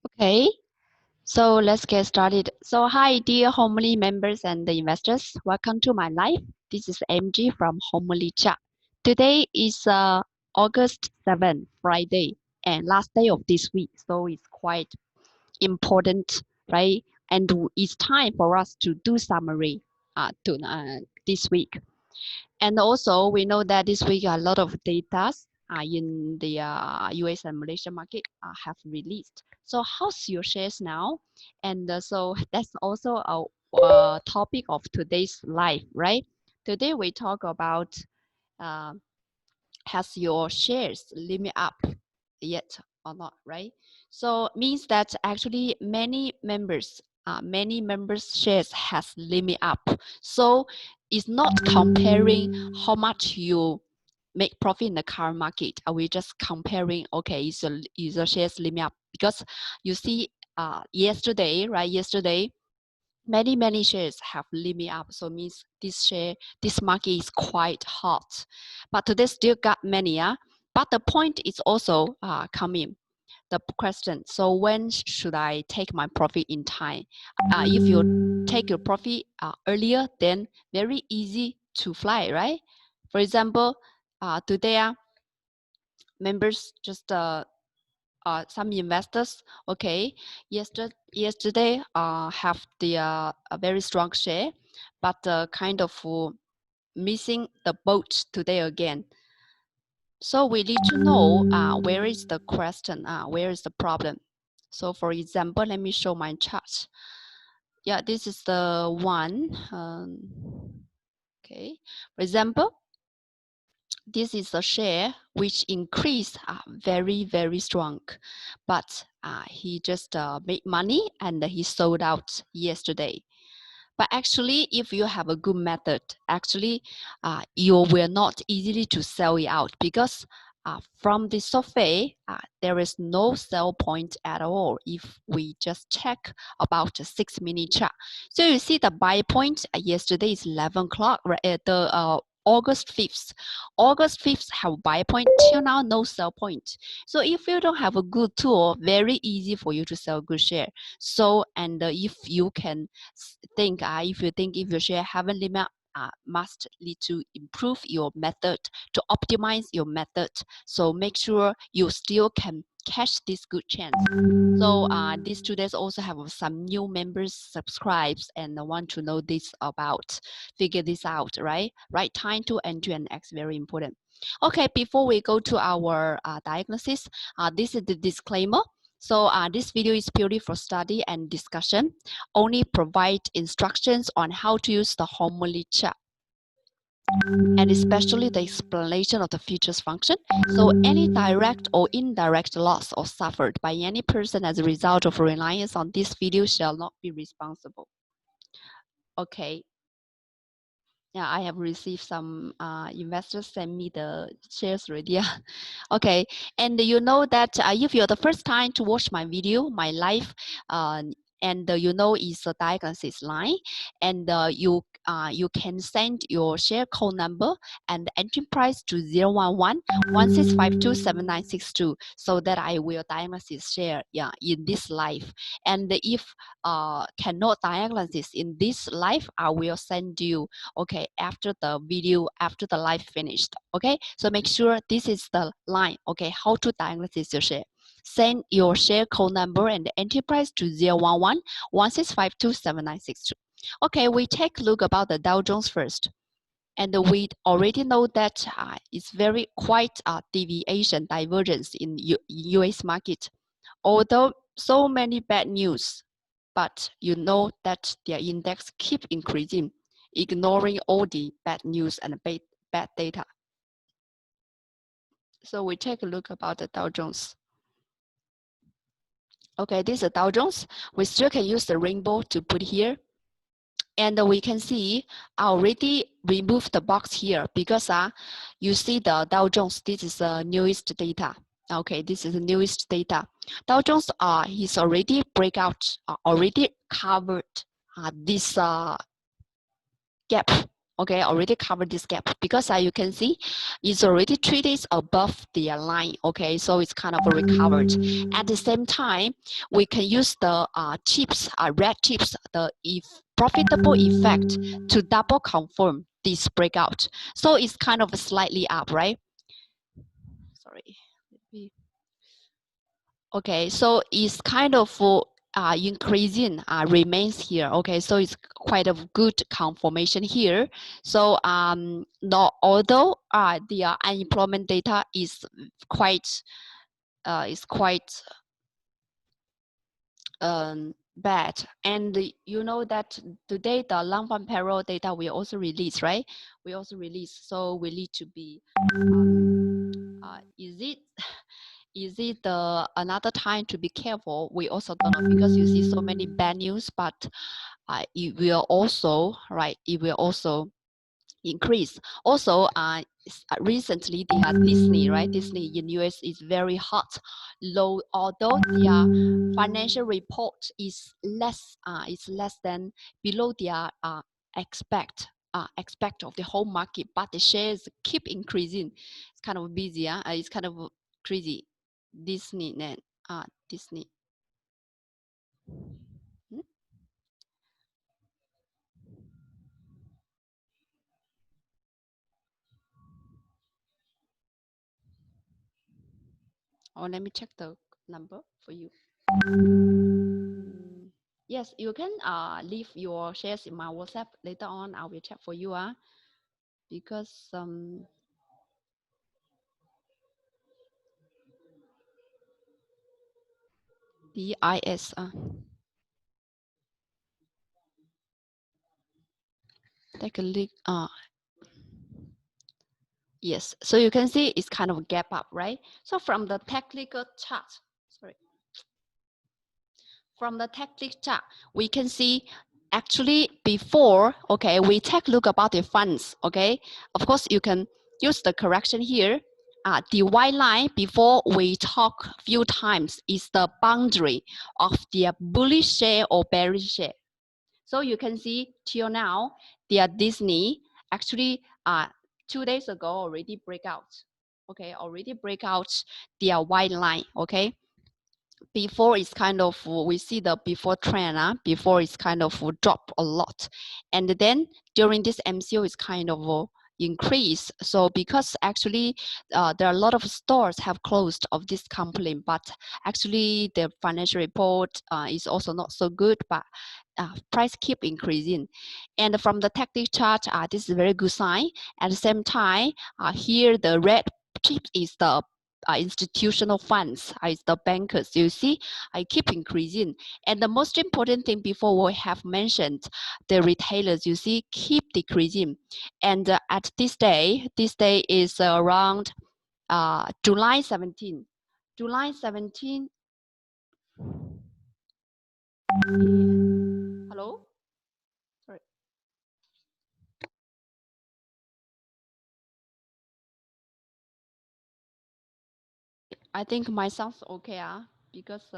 Okay, so let's get started. So hi, dear Homely members and the investors. Welcome to my live. This is MG from HomilyChart. Today is August 7th, Friday, and last day of this week. So it's quite important, right? And it's time for us to do summary this week. And also, we know that this week a lot of data in the US and Malaysia market have released. So how's your shares now? And so that's also a topic of today's live, right? Today we talk about uh, has your shares limit up yet or not, right? So means that actually many members shares has limit up. So it's not comparing how much you make profit in the current market. Are we just comparing, okay, is the shares limit up? Because you see yesterday, right? Yesterday, many shares have limit up, so means this market is quite hot, but today still got many. But the point is also coming the question, so when should I take my profit in time? If you take your profit earlier, then very easy to fly, right? For example, today members just some investors, okay, yesterday have the a very strong share, but kind of missing the boat today again. So we need to know where is the question, where is the problem. So for example, let me show my chart. Yeah, this is the one. Okay, for example, this is a share which increased very strong, but he just made money and he sold out yesterday. But actually, if you have a good method, actually you will not easily to sell it out, because from the survey there is no sell point at all if we just check about the 6-minute chart. So you see the buy point yesterday is 11 o'clock, right? August 5th. August 5th have buy point, till now no sell point. So if you don't have a good tool, very easy for you to sell good share. So, and if you can think, if your share haven't limit, must need to improve your method, to optimize your method. So make sure you still can catch this good chance. So these 2 days also have some new members subscribes and want to know this about, figure this out, right? Right time to enter and X, very important. Okay, before we go to our diagnosis, this is the disclaimer. So this video is purely for study and discussion, only provide instructions on how to use the HomilyChart, and especially the explanation of the features function. So any direct or indirect loss or suffered by any person as a result of reliance on this video shall not be responsible. Okay. Yeah, I have received some investors send me the shares already. Okay, and you know that if you're the first time to watch my video, my live, and you know it's a diagnosis line, and you can send your share code number and the entry price to 011-1652-7962, so that I will diagnosis share, yeah, in this live. And if cannot diagnosis in this live, I will send you, okay, after the video, after the live finished. Okay, so make sure this is the line, okay, how to diagnosis your share. Send your share code number and the entry price to 011-1652-7962. Okay, we take a look about the Dow Jones first. And we already know that it's very quite deviation, divergence in US market. Although so many bad news, but you know that their index keep increasing, ignoring all the bad news and bad data. So we take a look about the Dow Jones. Okay, this is Dow Jones. We still can use the rainbow to put here. And we can see I already removed the box here because you see the Dow Jones, this is the newest data. Okay, this is the newest data. Dow Jones is already breakout, already covered this gap. Okay, already covered this gap because you can see it's already 3 days above the line. Okay, so it's kind of recovered. At the same time, we can use the chips, red chips, the profitable effect to double confirm this breakout. So it's kind of slightly up, right? Sorry. Okay, so it's kind of increasing, remains here. Okay, so it's quite a good confirmation here. So not although the unemployment data is quite bad, and you know that today the long-term payroll data we also release, right? We also release, so we need to be is it another time to be careful? We also don't know because you see so many bad news, but it will also, right, it will also increase. Also, recently they had Disney, right? Disney in US is very hot. Low, although their financial report is less than below their expect of the whole market, but the shares keep increasing. It's kind of busy, it's kind of crazy. Disney, Disney. Hmm? Or let me check the number for you. Yes, you can leave your shares in my WhatsApp later on. I will check for you, because DIS. Take a look. Yes, so you can see it's kind of a gap up, right? So from the technical chart, sorry. From the technical chart, we can see actually before, okay, we take a look about the funds, okay? Of course, you can use the correction here. The white line before we talk few times is the boundary of the bullish share or bearish share. So you can see till now, the Disney actually 2 days ago already break out. Okay, already break out the white line, okay? Before it's kind of we see the before trend, before it's kind of drop a lot, and then during this MCO it's kind of increase. So because actually there are a lot of stores have closed of this company, but actually the financial report is also not so good, but price keep increasing. And from the technical chart, this is a very good sign. At the same time, here the red chip is the institutional funds, is the bankers. You see, I keep increasing. And the most important thing before we have mentioned, the retailers, you see, keep decreasing. And at this day is around July 17. July 17. Hello? Sorry. I think my sound's okay, because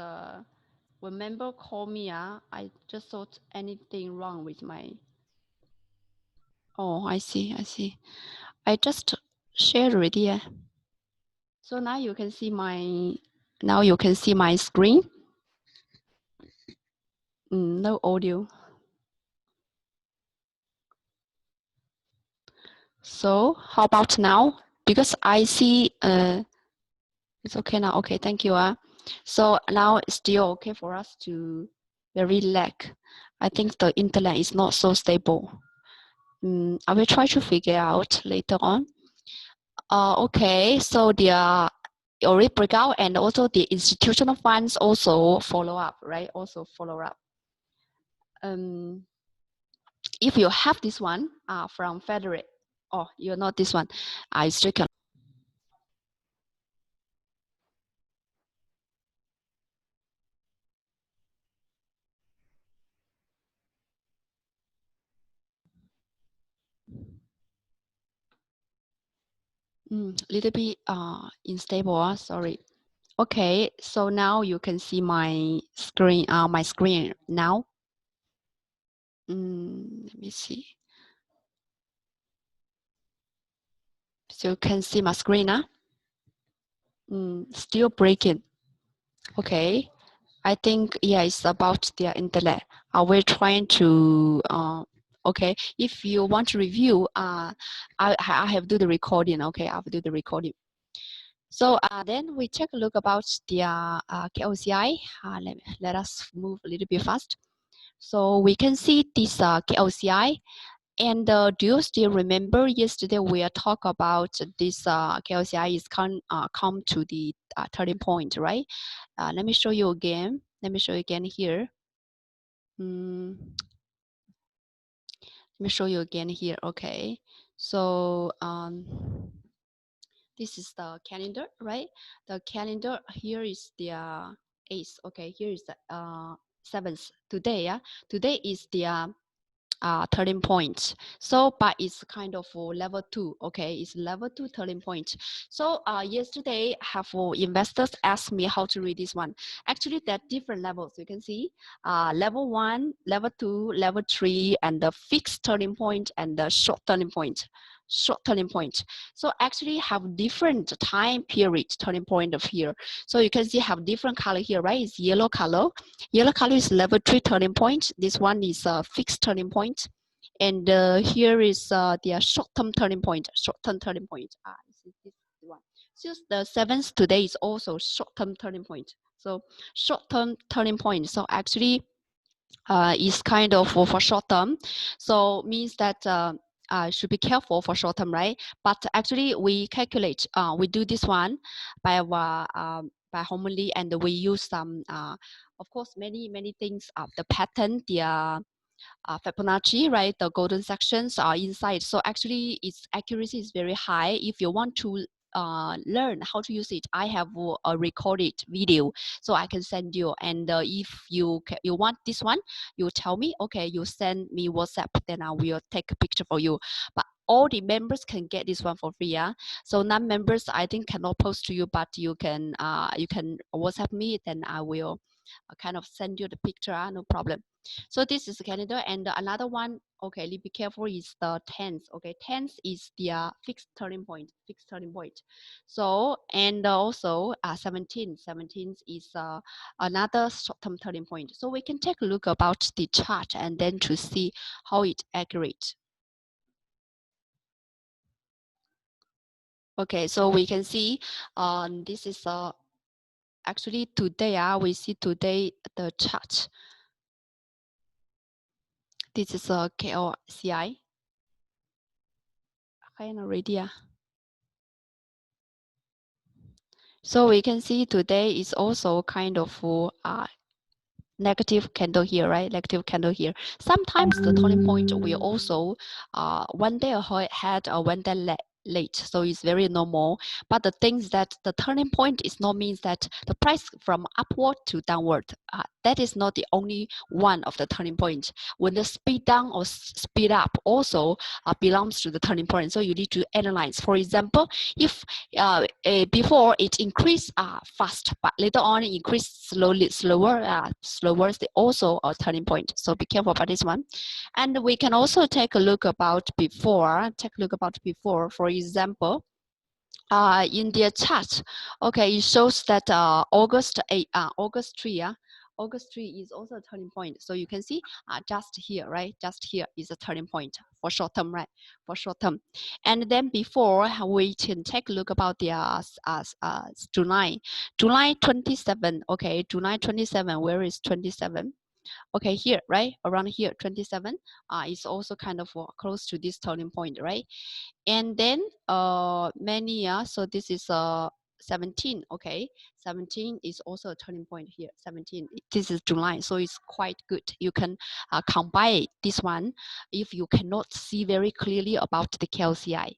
when member call me, I just thought anything wrong with my. Oh, I see. I just shared already. So now you can see my screen. No audio. So how about now? Because I see it's okay now. Okay, thank you. So now it's still okay for us to very lag. I think the internet is not so stable. I will try to figure out later on. Okay, so the already breakout and also the institutional funds also follow up, right? Also follow up. If you have this one from Federal, oh, you're not this one, I still can. Little bit unstable, sorry. Okay, so now you can see my screen, now. Let me see. So you can see my screen now. Still breaking. Okay. I think, yeah, it's about their internet. We're trying to, okay, if you want to review, I have do the recording, okay, I'll do the recording. So then we take a look about the KOCI. Let us move a little bit fast. So we can see this KOCI. And do you still remember yesterday we are talk about this KOCI is come to the turning point, right? Let me show you again. Let me show you again here. Let me show you again here. Okay. So this is the calendar, right? The calendar here is the 8th. Okay, here is the 7th. Today, yeah. Today is the turning point. So, but it's kind of level 2. Okay, it's level 2 turning point. So yesterday, have investors asked me how to read this one. Actually, there are different levels. You can see level 1, level 2, level 3, and the fixed turning point and the short turning point. Short turning point. So actually have different time period turning point of here. So you can see have different color here, right? It's yellow color. Yellow color is level 3 turning point. This one is a fixed turning point. And here is the short-term turning point. Short-term turning point. This one. So the 7th today is also short-term turning point. So short-term turning point. So actually is kind of for short term. So means that should be careful for short term, right? But actually we calculate, we do this one by Homily, and we use some, of course, many things, the pattern, the Fibonacci, right? The golden sections are inside. So actually its accuracy is very high. If you want to learn how to use it, I have a recorded video, so I can send you. And if you want this one, you tell me, okay, you send me WhatsApp, then I will take a picture for you. But all the members can get this one for free, yeah. So non-members, I think, cannot post to you, but you can WhatsApp me, then I will kind of send you the picture, no problem. So this is Canada, and another one, okay, be careful, is the tenth. Okay, tenth is the fixed turning point, fixed turning point. So, and also 17, 17 is another short-term turning point. So we can take a look about the chart and then to see how it accurate. Okay, so we can see this is actually today, we see today the chart. This is a KOCI. Already. So we can see today is also kind of negative candle here, right? Negative candle here. Sometimes the turning point will also one day ahead or one day late, so it's very normal. But the thing is that the turning point is not means that the price from upward to downward. That is not the only one of the turning point. When the speed down or speed up also belongs to the turning point. So you need to analyze. For example, if before it increased fast, but later on it increased slower, they also a turning point. So be careful about this one. And we can also take a look about before. For example, in the chart, okay, it shows that August 3, August 3 is also a turning point. So you can see just here, right? Just here is a turning point for short term, right? For short term. And then before, we can take a look about the July 27. Okay, July 27. Where is 27? Okay, here, right? Around here, 27 is also kind of close to this turning point, right? And then so this is 17. Okay, 17 is also a turning point here. 17, this is July, so it's quite good. You can combine this one if you cannot see very clearly about the KLCI.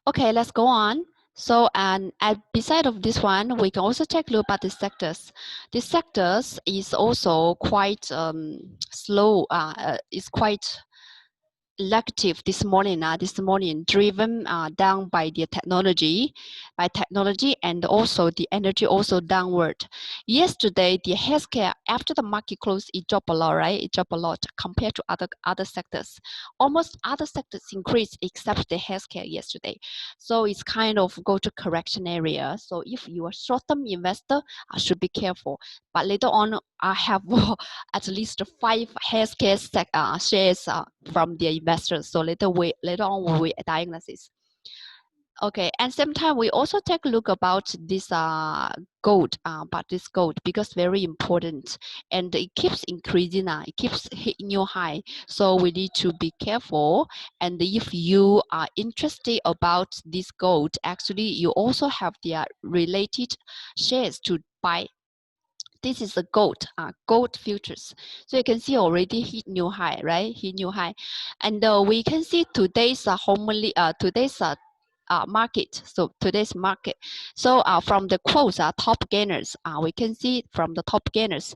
Okay, let's go on. So, and beside of this one, we can also take a look at the sectors. The sectors is also quite slow. It's quite negative this morning driven down by the technology, and also the energy also downward. Yesterday, the healthcare after the market closed, it dropped a lot, right? It dropped a lot compared to other sectors. Almost other sectors increased except the healthcare yesterday. So it's kind of go to correction area. So if you are short-term investor, I should be careful. But later on, I have at least 5 healthcare shares from the investors. So later on we diagnosis. Okay, and same time we also take a look about this gold, because very important, and it keeps increasing. It keeps hitting new high, so we need to be careful. And if you are interested about this gold, actually you also have the related shares to buy. This is the gold futures. So you can see already hit new high, right? Hit new high, and we can see today's market. So today's market. So from the quotes, top gainers. We can see from the top gainers.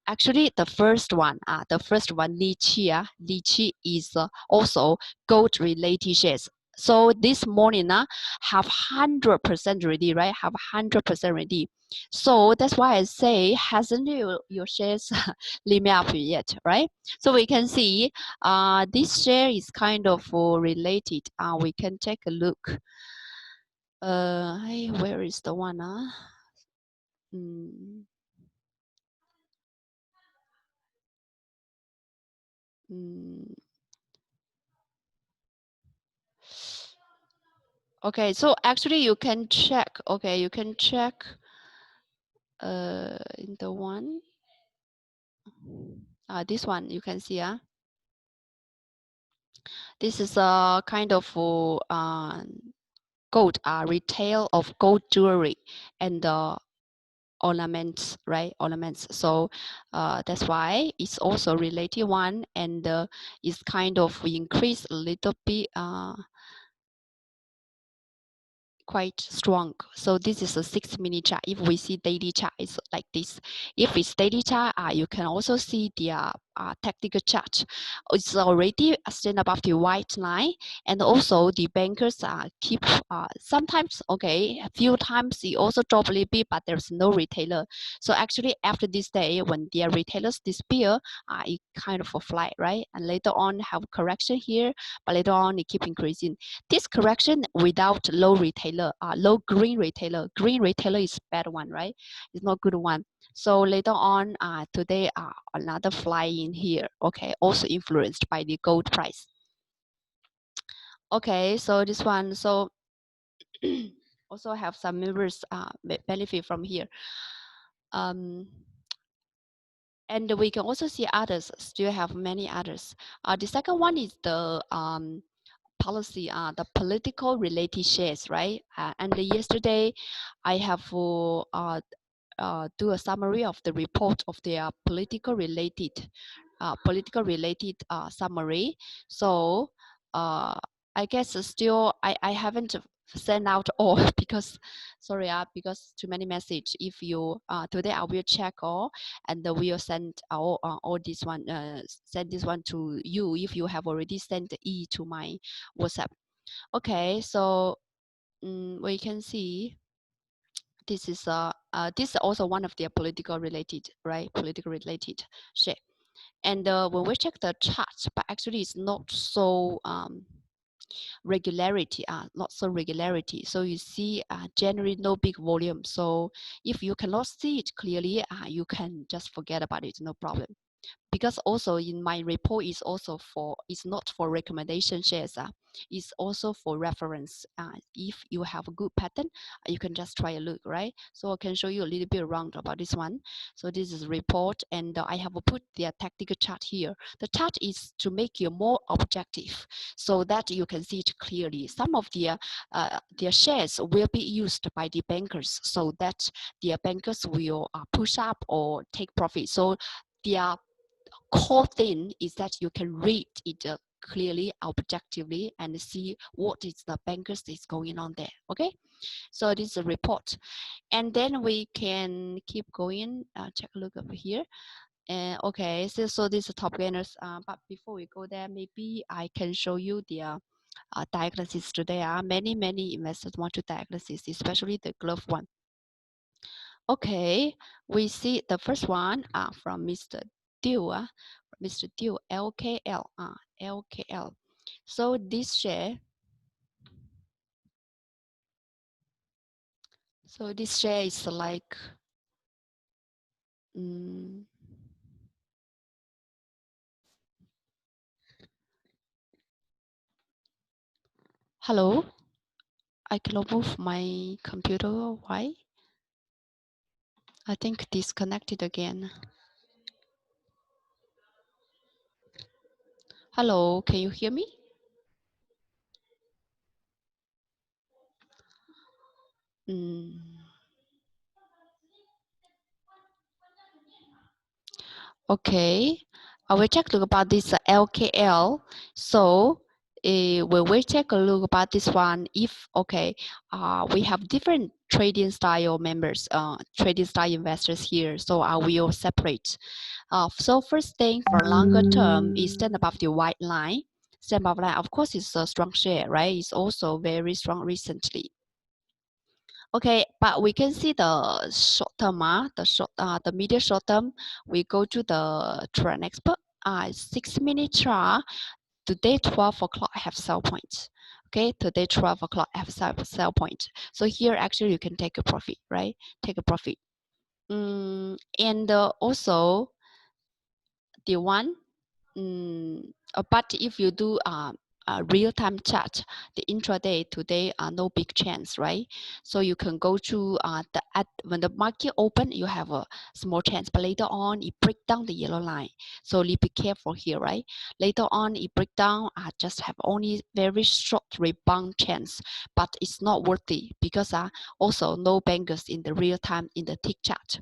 Actually, the first one, Lychee is also gold related shares. So this morning, have 100% ready, right? Have 100% ready. So that's why I say, hasn't your shares limit up yet, right? So we can see this share is kind of related. We can take a look. Hey, where is the one? Mm, mm. Okay, so actually you can check. Okay, you can check in the one. This one you can see. This is a kind of gold retail of gold jewelry and ornaments, right? Ornaments. So that's why it's also related one, and it's kind of increased a little bit. Quite strong. So this is a 6-minute chart. If we see daily chart, it's like this. If it's daily chart, you can also see the technical chart. It's already stand above the white line, and also the bankers keep sometimes, okay, a few times it also drop a little bit, but there's no retailer. So actually after this day, when the retailers disappear, it kind of a fly, right? And later on have correction here, but later on it keep increasing. This correction without low retailer, low green retailer. Green retailer is bad one, right? It's not good one. So later on, today, another fly in here. Okay, also influenced by the gold price. Okay, so this one, so also have some members benefit from here. And we can also see others, still have many others. The second one is the policy, the political related shares, right? And yesterday, I have do a summary of the report of their political related summary. So I guess still I haven't sent out all because sorry, because too many message. If you today I will check all, and we'll send all this one, send this one to you if you have already sent E to my WhatsApp. Okay, so we can see this is this is also one of their political related, right? Political related share. And when we check the charts, but actually it's not so regularity, not so regularity. So you see generally no big volume. So if you cannot see it clearly, you can just forget about it, no problem. Because also in my report is also for, it's not for recommendation shares, it's also for reference. If you have a good pattern, you can just try a look, right? So I can show you a little bit around about this one. So this is a report, and I have put the tactical chart here. The chart is to make you more objective so that you can see it clearly. Some of their shares will be used by the bankers so that the bankers will push up or take profit. So their core thing is that you can read it clearly, objectively, and see what is the bankers is going on there. Okay, so this is a report, and then we can keep going. Check a look over here, Okay, so this is top gainers. But before we go there, maybe I can show you the diagnosis today. Many investors want to diagnosis, especially the glove one. Okay, we see the first one from Mr. Dew, Mr. Dew, LKL, LKL. So this share, is like, hello, I can move my computer. Why? I think disconnected again. Hello, can you hear me? Okay, I will take a look about this LKL. So we will take a look about this one. If okay, we have different trading style members, trading style investors here. So I will separate. So first thing for longer term is stand above the white line. Stand above line, of course, it's a strong share, right? It's also very strong recently. Okay, but we can see the short term, the medium short term. We go to the trend expert. 6 minute chart. Today 12 o'clock have sell point. Okay, today 12 o'clock have sell point. So here actually you can take a profit, right? Take a profit. And also the one but if you do a real-time chart, the intraday today no big chance, right? So you can go to when the market open, you have a small chance, but later on it break down the yellow line. So be careful here, right? Later on it break down, just have only very short rebound chance, but it's not worthy because also no bankers in the real time in the tick chart.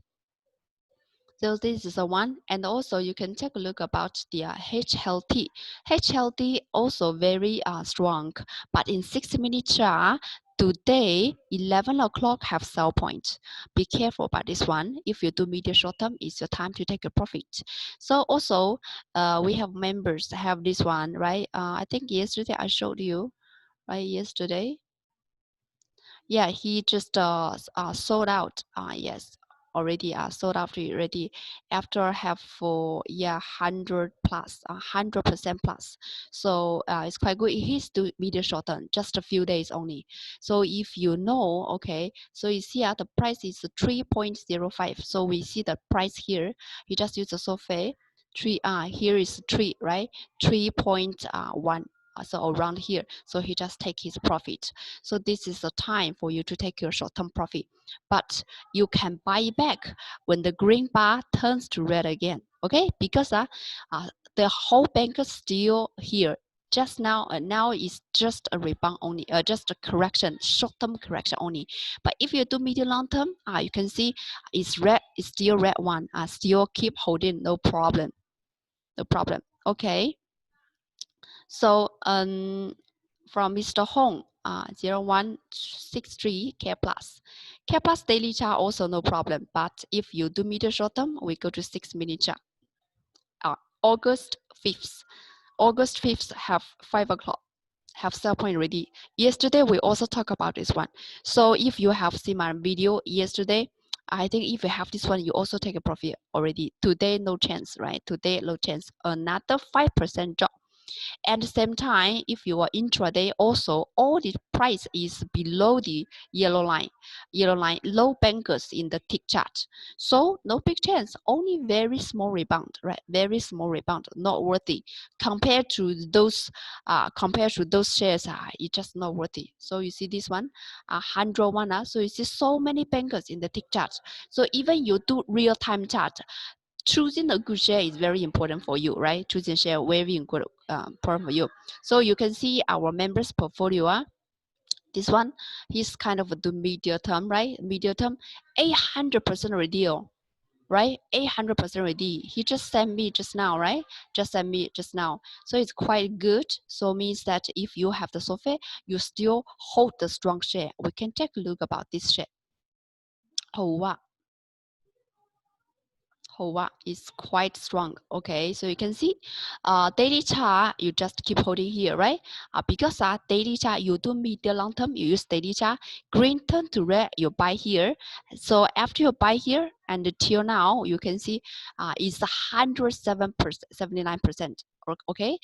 So this is the one, and also you can take a look about the HLT. HLT also very strong, but in 6 minute chart, today 11 o'clock have sell point. Be careful about this one. If you do medium short term, it's your time to take a profit. So also we have members have this one, right? I think yesterday I showed you, right? Yesterday. Yeah, he just sold out. Yes, already sold out already after have for 100 plus, 100% plus. So it's quite good. He's do medium short term, just a few days only. So if you know, okay, so you see the price is 3.05. So we see the price here. You just use the SOFE. Here is 3, right? 3.1. So around here, so he just take his profit. So this is the time for you to take your short-term profit, but you can buy back when the green bar turns to red again, okay? Because the whole bank is still here. Just now, now is just a rebound only, just a correction, short-term correction only. But if you do medium long-term, you can see it's red, it's still red one, still keep holding, no problem, no problem. Okay. So from Mr. Hong, 0163 K plus. K plus daily chart also no problem, but if you do medium short term, we go to 6 minute chart. August 5th. August 5th have 5 o'clock, have sell point ready. Yesterday, we also talk about this one. So if you have seen my video yesterday, I think if you have this one, you also take a profit already. Today, no chance, right? Today, no chance. Another 5% drop. At the same time, if you are intraday, also all the price is below the yellow line, low bankers in the tick chart. So no big chance, only very small rebound, right? Very small rebound, not worthy. Compared to those shares, it's just not worthy. So you see this one, 101. So you see so many bankers in the tick chart. So even you do real time chart, choosing a good share is very important for you, right? Choosing share very important for you. So you can see our members portfolio. This one, he's kind of the medium term, right? Medium term, 800% already, right? 800% already. He just sent me just now, right? Just sent me just now. So it's quite good. So means that if you have the software, you still hold the strong share. We can take a look about this share. Oh, wow. HOA is quite strong. Okay, so you can see daily chart, you just keep holding here, right? Because daily chart, you do medium long term, you use daily chart. Green turn to red, you buy here. So after you buy here, and till now, you can see it's 107%, 79%. Okay,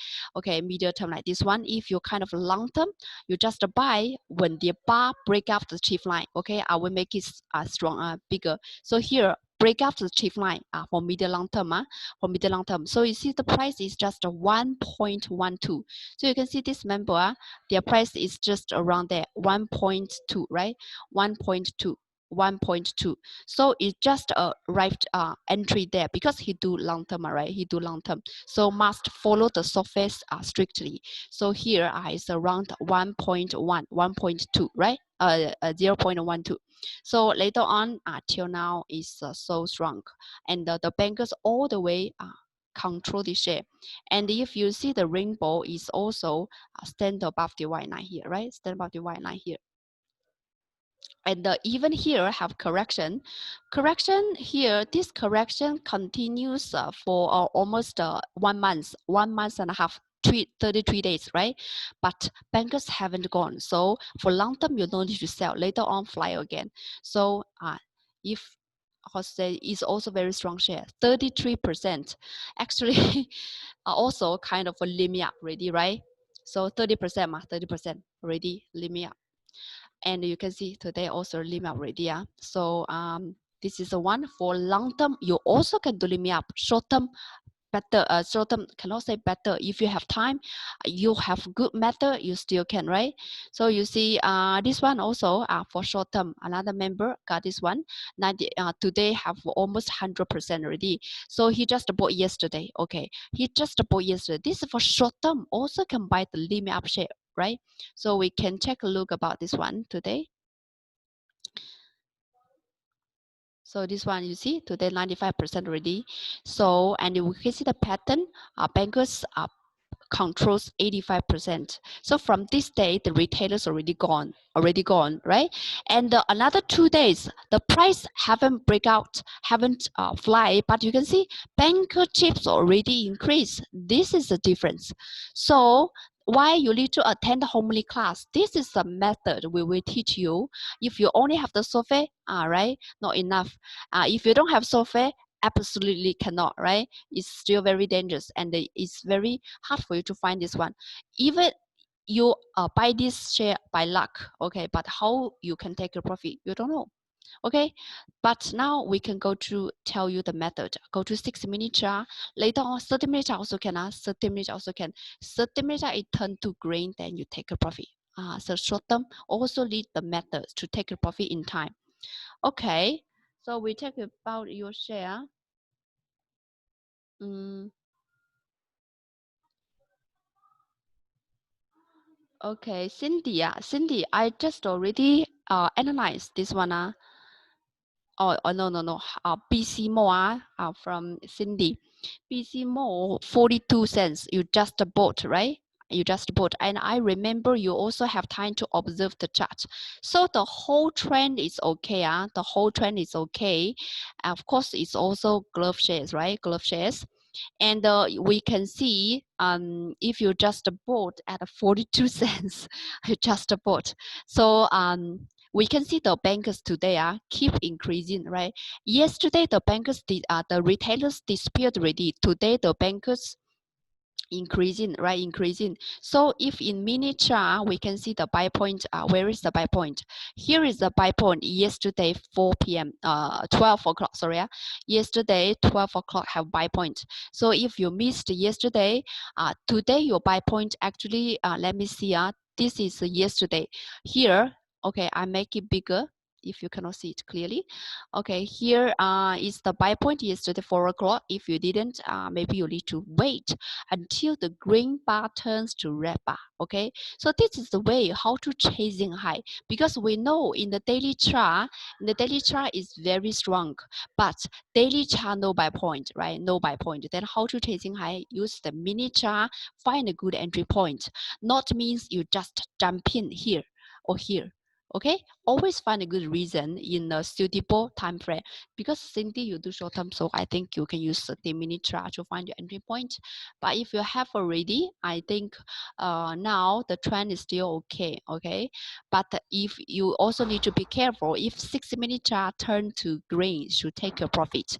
medium term like this one. If you kind of long term, you just buy when the bar break up the chief line. Okay, I will make it strong, bigger. So here, break up the chief line for medium long term. For medium long term. So you see the price is just 1.12. So you can see this member, their price is just around there, 1.2, right? 1.2. 1.2. So it's just a right entry there because he do long term, right? He do long term. So must follow the surface strictly. So here is around 1.1, 1.2, right? 0.12. So later on, till now is so strong, and the bankers all the way control the share. And if you see the rainbow is also stand above the white line here, right? Stand above the white line here. And even here have correction. Correction here, this correction continues for almost 1 month, 1 month and a half, 33 days, right? But bankers haven't gone. So for long term, you don't need to sell. Later on, fly again. So if Jose is also very strong share, 33%. Actually, also kind of a limit up already, right? So 30%, 30% already limit up. And you can see today also limit up already. So this is the one for long term. You also can do limit up. Short term, better. Short term cannot say better. If you have time, you have good method, you still can, right? So you see this one also for short term. Another member got this one. 90 today have almost 100% already. So he just bought yesterday. Okay, he just bought yesterday. This is for short term. Also can buy the limit up share, right? So we can take a look about this one today. So this one you see today 95% already. So and we can see the pattern. Bankers controls 85%. So from this day, the retailers already gone, right? And another 2 days, the price haven't break out, haven't fly, but you can see banker chips already increased. This is the difference. So why you need to attend the homely class? This is the method we will teach you. If you only have the survey, right, not enough. If you don't have survey, absolutely cannot, right? It's still very dangerous, and it's very hard for you to find this one. Even you buy this share by luck, okay, but how you can take your profit, you don't know. Okay, but now we can go to tell you the method. Go to 6-minute chart. Later on, 30-minute chart also can. 30-minute also can. 30-minute chart it turn to green, then you take a profit. So short term also lead the methods to take a profit in time. Okay, so we talk about your share. Okay, Cindy, Cindy, I just already analyzed this one. Oh, no. BC Mo from Cindy. BC Mo 42 cents. You just bought, right? You just bought, and I remember you also have time to observe the chart. So the whole trend is okay. The whole trend is okay. Of course, it's also glove shares, right? Glove shares. And we can see if you just bought at 42 cents, you just bought. So we can see the bankers today keep increasing, right? Yesterday the bankers did the retailers disappeared already. Today the bankers increasing, right? Increasing. So if in mini chart we can see the buy point, where is the buy point? Here is the buy point yesterday 4 p.m. 12 o'clock, sorry. Yesterday 12 o'clock have buy point. So if you missed yesterday, today your buy point actually, let me see, this is yesterday. Here, okay, I make it bigger if you cannot see it clearly. Okay, here is the buy point yesterday 4 o'clock. If you didn't, maybe you need to wait until the green bar turns to red bar. Okay, so this is the way how to chasing high, because we know in the daily chart, is very strong, but daily chart no buy point, right? No buy point. Then how to chasing high? Use the mini chart, find a good entry point. Not means you just jump in here or here. Okay, always find a good reason in a suitable time frame. Because Cindy, you do short term, so I think you can use 30-minute chart to find your entry point. But if you have already, I think now the trend is still okay. Okay, but if you also need to be careful, if 60-minute chart turn to green, you should take your profit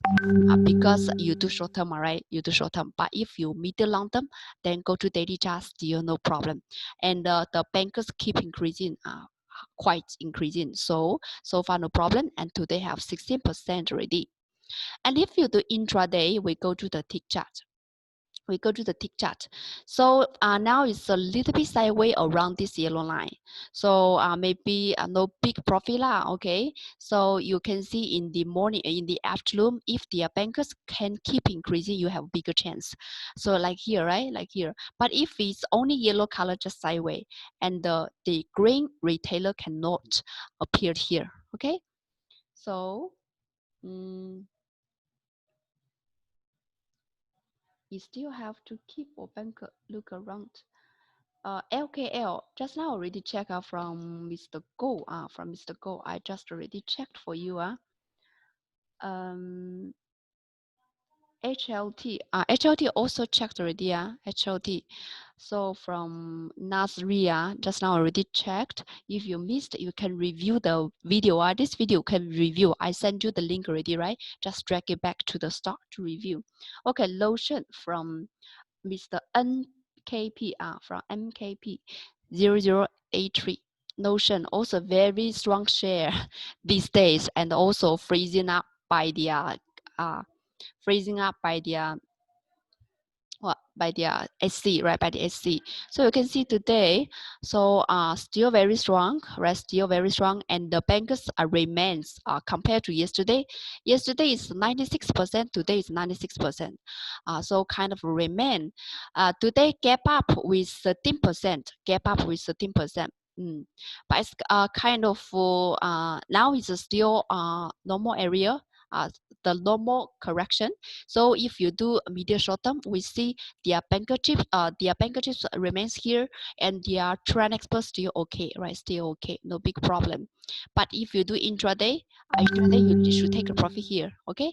because you do short term, right? You do short term. But if you middle long term, then go to daily chart, still no problem. And the bankers keep increasing. Quite increasing, so far no problem, and today have 16% already. And if you do intraday, we go to the tick chart. We go to the tick chart. So now it's a little bit sideways around this yellow line. So maybe no big profit lah, okay? So you can see in the morning, in the afternoon, if the bankers can keep increasing, you have bigger chance. So like here, right? Like here. But if it's only yellow color, just sideways, and the green retailer cannot appear here, okay? So you still have to keep or banker look around. LKL, just now already checked out from Mr. Go. From Mr. Go, I just already checked for you. HLT. HLT also checked already. HLT. So from Nasria, just now already checked. If you missed, you can review the video. This video can review. I sent you the link already, right? Just drag it back to the start to review. Okay, lotion from Mr. NKP, from MKP 0083. Notion also very strong share these days, and also freezing up by the by the SC, right? By the SC. So you can see today, so still very strong, right? Still very strong, and the bankers remains compared to yesterday. Yesterday is 96%, today is 96%. So kind of remain. Today gap up with 13%, gap up with 13%. But it's kind of now it's still normal area, the normal correction. So if you do a medium short term, we see their banker chips remains here, and their trend expert still okay, right? Still okay, no big problem. But if you do intraday, you should take a profit here, okay?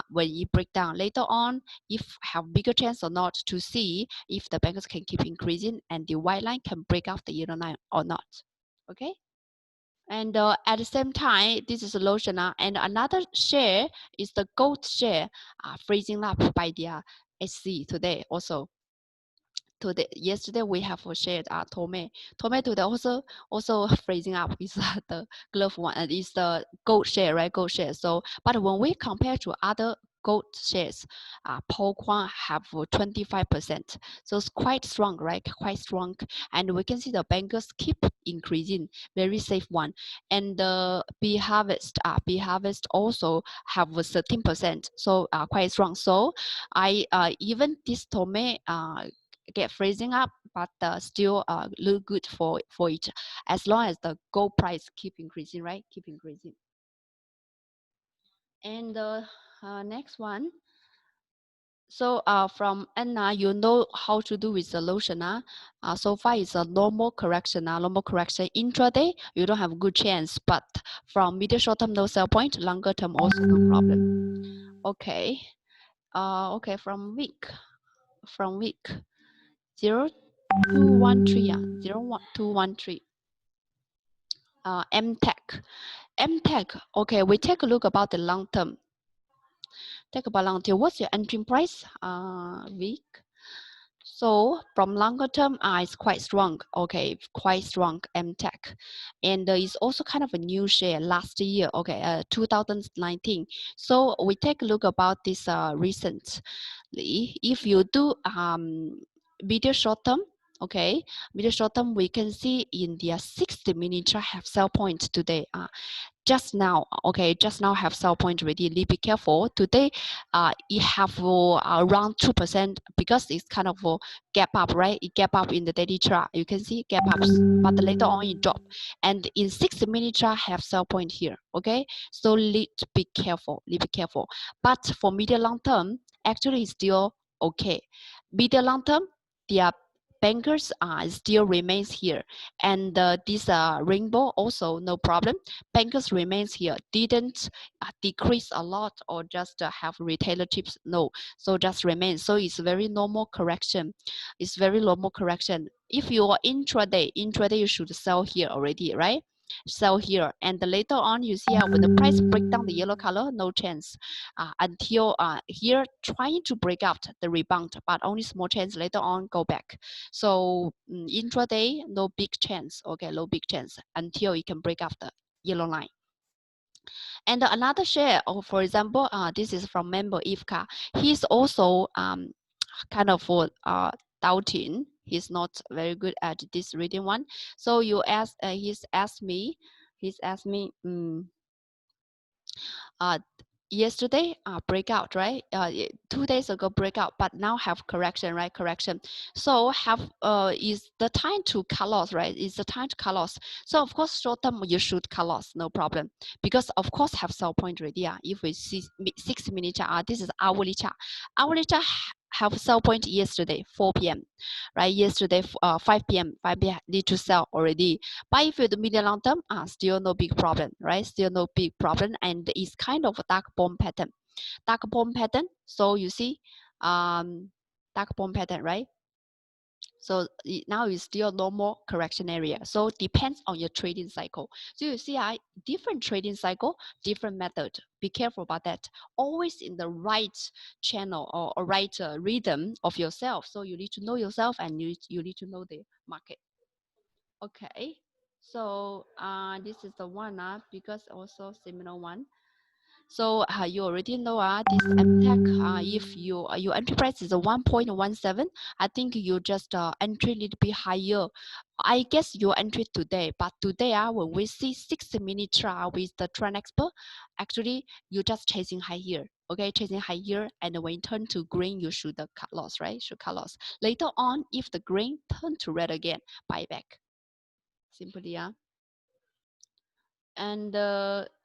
When you break down later on, if have bigger chance or not to see if the bankers can keep increasing and the white line can break out the yellow line or not, okay? And at the same time, this is a lotion, and another share is the gold share, freezing up by the SC today also. Today, yesterday we have shared Tome. Tome today also freezing up is the glove one, and is the gold share, right? Gold share. So, but when we compare to other gold shares, Polquan have 25%. So it's quite strong, right? Quite strong. And we can see the bankers keep increasing, very safe one. And the B Harvest also have 13%. So quite strong. So I even this Tome get freezing up, but still look good for it, as long as the gold price keep increasing, right? Keep increasing. And the next one. So from Anna, you know how to do with the lotion. So far it's a normal correction. Normal correction intraday, you don't have good chance, but from medium short term no sell point, longer term also no problem. Okay. Okay, from week 0213, 0213. MTech. Okay, we take a look about the long term. Take about long term. What's your entry price? Week. So from longer term, it's quite strong. Okay, quite strong MTech, and it's also kind of a new share last year. Okay, 2019. So we take a look about this recently. If you do video short term. Okay, video short term, we can see in the 60-minute chart have sell point today. Just now, okay, just now have sell point already. Be careful. Today, it have around 2% because it's kind of a gap up, right? It gap up in the daily chart. You can see gap ups, but later on it drop. And in 60-minute chart have sell point here, okay? So be careful, be careful. But for medium long term, actually it's still okay. Medium long term, the bankers still remains here, and this rainbow also no problem. Bankers remains here, didn't decrease a lot or just have retailer chips, no, so just remain. So it's very normal correction. It's very normal correction. If you are intraday you should sell here already, right? Sell here, and later on you see when the price break down the yellow color, no chance until here trying to break out the rebound, but only small chance, later on go back. So intraday no big chance, okay, no big chance until it can break up the yellow line. And another share, for example, this is from member Ifka. He's also kind of doubting. He's not very good at this reading one. So he's asked me, yesterday breakout, right? 2 days ago breakout, but now have correction, right? Correction. So have is the time to cut loss, right? Is the time to cut loss. So of course short term you should cut loss, no problem, because of course have sell point already. If we see 6-minute chart, this is hourly chart. Hourly chart have sell point yesterday 4 p.m. right? Yesterday 5 p.m. 5 p.m. need to sell already. But if you do medium long term, still no big problem, right? Still no big problem, and it's kind of a dark bone pattern. Dark bone pattern. So you see, dark bone pattern, right? So now it's still normal correction area. So depends on your trading cycle. So you see, different trading cycle, different method. Be careful about that. Always in the right channel or right rhythm of yourself. So you need to know yourself, and you need to know the market. Okay. So this is the one because also similar one. So you already know this MTech, if your entry price is a 1.17, I think you just entry a little bit higher. I guess your entry today, but today when we see 6-minute chart with the trend expert, actually you just chasing high here, okay, chasing high here, and when it turn to green, you should cut loss, right? Should cut loss. Later on, if the green turn to red again, buy back. Simply, and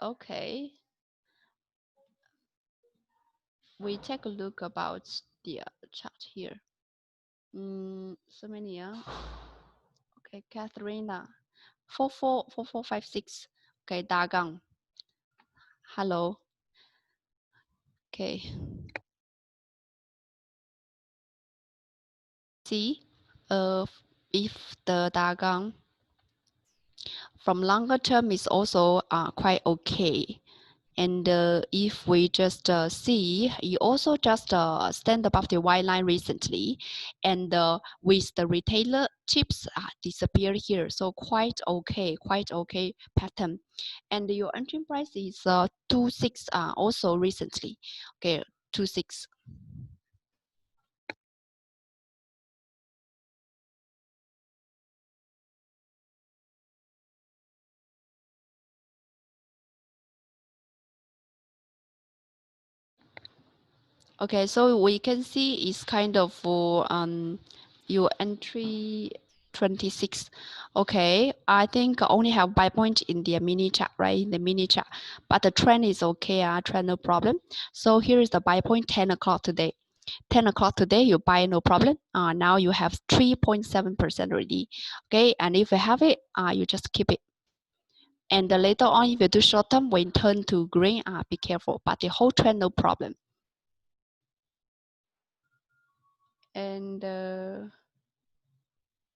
okay. We take a look about the chart here. So many, okay, Katharina, 444456. Okay, Dagang. Hello. Okay. See, if the Dagang from longer term is also quite okay. And if we just see, you also just stand above the white line recently, and with the retailer chips disappear here, so quite okay pattern. And your entry price is 2.6 also recently, okay, 2.6. Okay, so we can see it's kind of for your entry 26. Okay, I think only have buy point in the mini chart, right? In the mini chart, but the trend is okay. Trend no problem. So here is the buy point 10 o'clock today. 10 o'clock today, you buy no problem. Now you have 3.7% already. Okay, and if you have it, you just keep it. And later on, if you do short term, when turn to green, be careful. But the whole trend no problem. And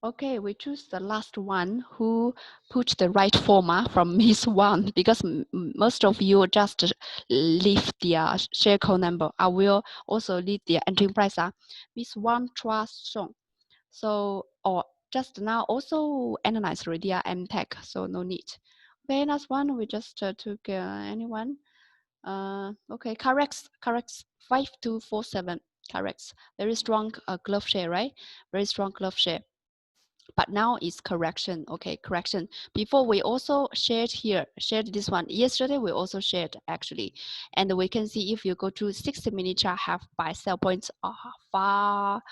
okay, we choose the last one who put the right format from Miss Wang, because most of you just leave the share code number. I will also leave the entry price. Miss Wang Trust Song. So, or just now also analyze already MTech, so no need. Okay, last one, we just took anyone. Okay, corrects 5247, corrects. Very strong glove share, right? Very strong glove share. But now it's correction, okay, correction. Before we also shared this one. Yesterday we also shared actually. And we can see if you go to 60-minute chart, have buy sell points far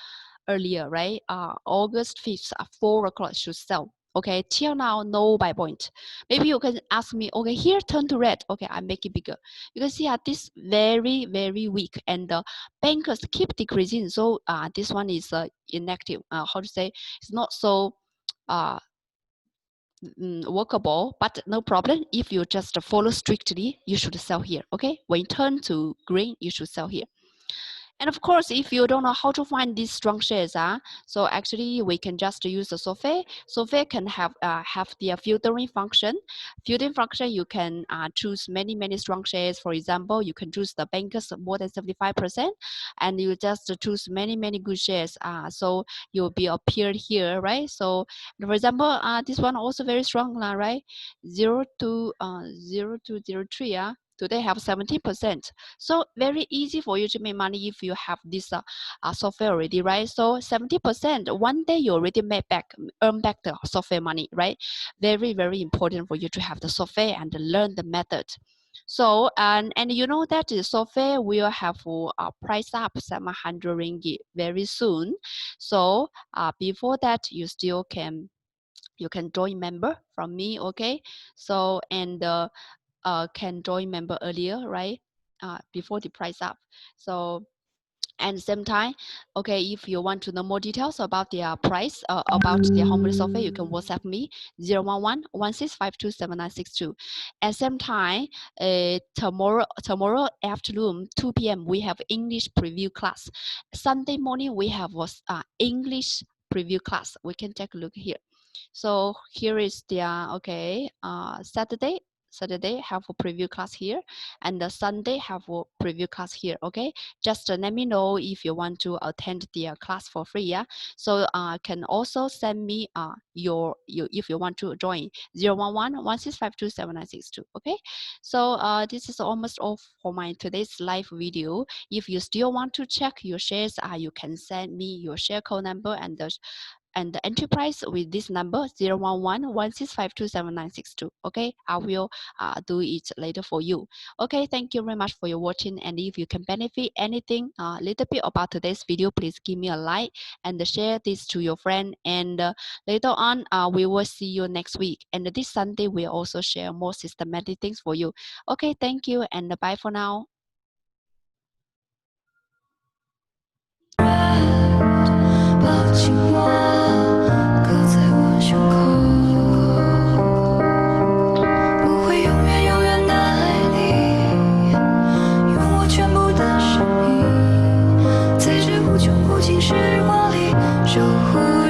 earlier, right? August 5th at 4 o'clock should sell. Okay, till now, no buy point. Maybe you can ask me, okay, here turn to red. Okay, I make it bigger. You can see this very, very weak, and the bankers keep decreasing. So this one is inactive. How to say? It's not so workable, but no problem. If you just follow strictly, you should sell here. Okay, when you turn to green, you should sell here. And of course, if you don't know how to find these strong shares, so actually we can just use the software. Software can have the filtering function. Filtering function, you can choose many strong shares. For example, you can choose the bankers more than 75%, and you just choose many good shares. So you'll be appeared here, right? So for example, this one also very strong, right? 0203. Today have 17%. So very easy for you to make money if you have this software already, right? So 70%, one day you already earn back the software money, right? Very important for you to have the software and learn the method. So and you know that the software will have price up 700 ringgit very soon. So before that, you can join member from me, okay? So and can join member earlier, right? Before the price up. So and same time, okay, if you want to know more details about the price about the Homely software, you can WhatsApp me 011-1652-7962. At same time, tomorrow afternoon 2 p.m. we have English preview class. Sunday morning we have English preview class. We can take a look here. So here is the Saturday have a preview class here, and the Sunday have a preview class here. Okay, just let me know if you want to attend the class for free. Yeah, so can also send me your if you want to join 011-1652-7962. Okay, so this is almost all for my today's live video. If you still want to check your shares, you can send me your share code number and the entry price with this number 011-1652-7962. Okay, I will do it later for you. Okay, thank you very much for your watching, and if you can benefit anything a little bit about today's video, please give me a like and share this to your friend, and later on we will see you next week, and this Sunday we'll also share more systematic things for you. Okay, thank you and bye for now. 抱紧我，搁在我胸口，我会永远的爱你，用我全部的生命，在这无穷无尽时光里守护。